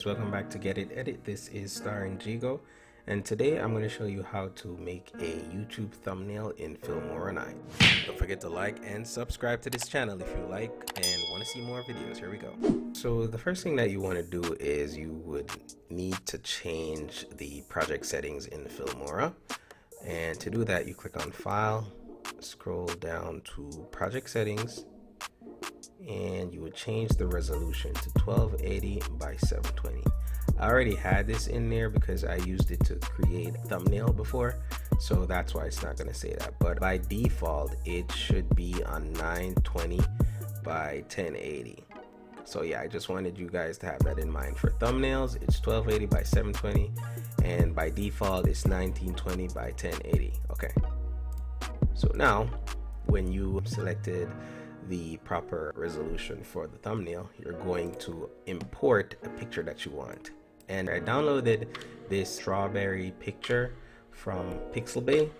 Welcome back to Get It Edit. This is Star and Jigo, and today I'm going to show you how to make a YouTube thumbnail in Filmora 9. Don't forget to like and subscribe to this channel if you like and want to see more videos. Here we go. So the first thing that you want to do is you would need to change the project settings in Filmora, and to do that you click on File, scroll down to Project Settings, and you would change the resolution to 1280 by 720. I already had this in there because I used it to create a thumbnail before, so that's why it's not going to say that, but by default it should be on 920 by 1080. So yeah, I just wanted you guys to have that in mind. For thumbnails it's 1280 by 720, and by default it's 1920 by 1080. Okay, so now when you selected the proper resolution for the thumbnail, you're going to import a picture that you want. And I downloaded this strawberry picture from Pixelbay.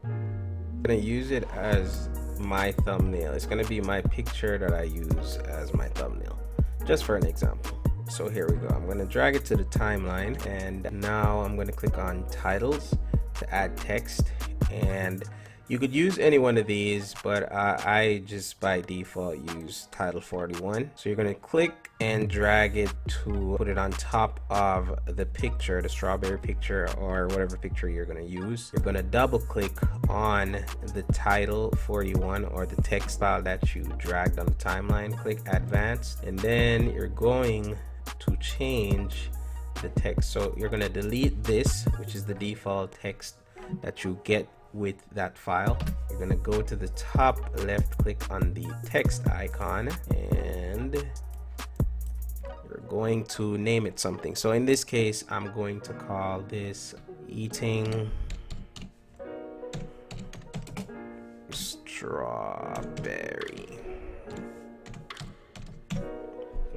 I'm gonna use it as my thumbnail. It's gonna be my picture that I use as my thumbnail, just for an example. So here we go. I'm gonna drag it to the timeline, and now I'm gonna click on titles to add text, and you could use any one of these, but I just by default use title 41. So you're going to click and drag it to put it on top of the picture, the strawberry picture or whatever picture you're going to use. You're going to double click on the title 41 or the text file that you dragged on the timeline. Click advanced, and then you're going to change the text. So you're going to delete this, which is the default text that you get with that file. You're going to go to the top left, click on the text icon, and you're going to name it something. So in this case I'm going to call this eating strawberry.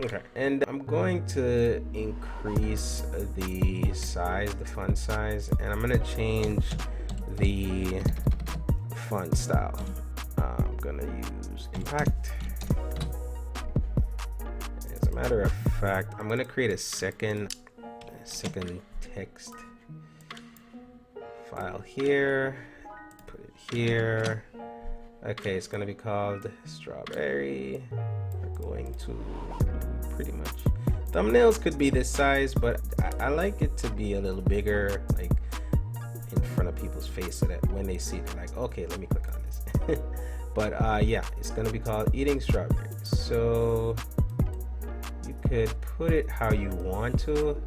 Okay, and I'm going to increase the size, the font size, and I'm going to change the font style. I'm gonna use impact. As a matter of fact, I'm gonna create a second text file here, put it here. Okay, it's gonna be called strawberry. We're going to pretty much, thumbnails could be this size, but I like it to be a little bigger, like in front of people's face, so that when they see it, they're like, okay, let me click on this. But yeah, it's gonna be called eating strawberry. So you could put it how you want to,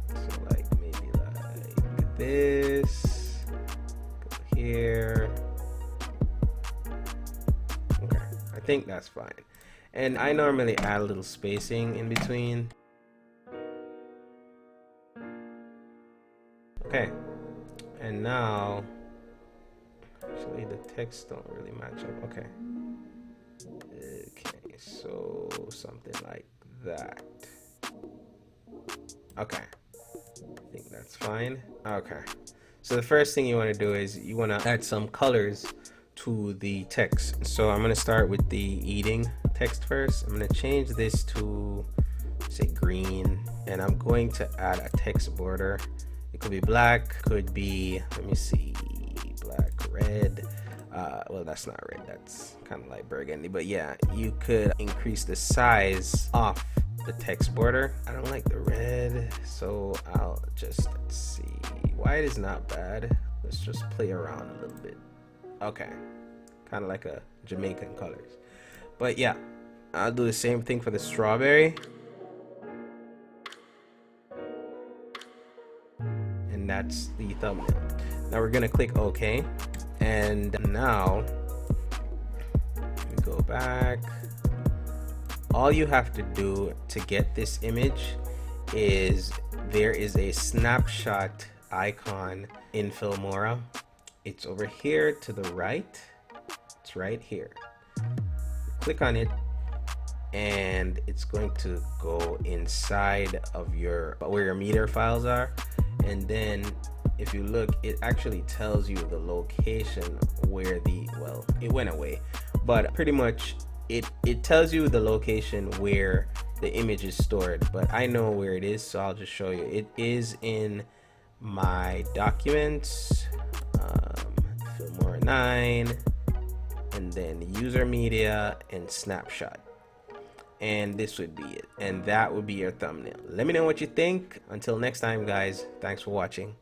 so like maybe like this, go here. Okay, I think that's fine. And I normally add a little spacing in between. Okay, and now actually the text don't really match up. Okay, so something like that. Okay, I think that's fine. Okay, so the first thing you want to do is you want to add some colors to the text. So I'm going to start with the eating text first. I'm going to change this to say green, and I'm going to add a text border. It could be black, could be, let me see, black, red. Well, that's not red, that's kind of like burgundy, but yeah, you could increase the size of the text border. I don't like the red, so I'll just, let's see, white is not bad. Let's just play around a little bit. Okay, kind of like a Jamaican colors. But yeah, I'll do the same thing for the strawberry. And that's the thumbnail. Now we're gonna click OK, and now we go back. All you have to do to get this image is there is a snapshot icon in Filmora. It's over here to the right. It's right here. Click on it, and it's going to go inside of where your meter files are. And then if you look, it actually tells you the location where it went away, but pretty much it tells you the location where the image is stored, but I know where it is, so I'll just show you. It is in my documents, Filmora 9, and then user media and snapshot. And this would be it, and that would be your thumbnail. Let me know what you think. Until next time, guys, thanks for watching.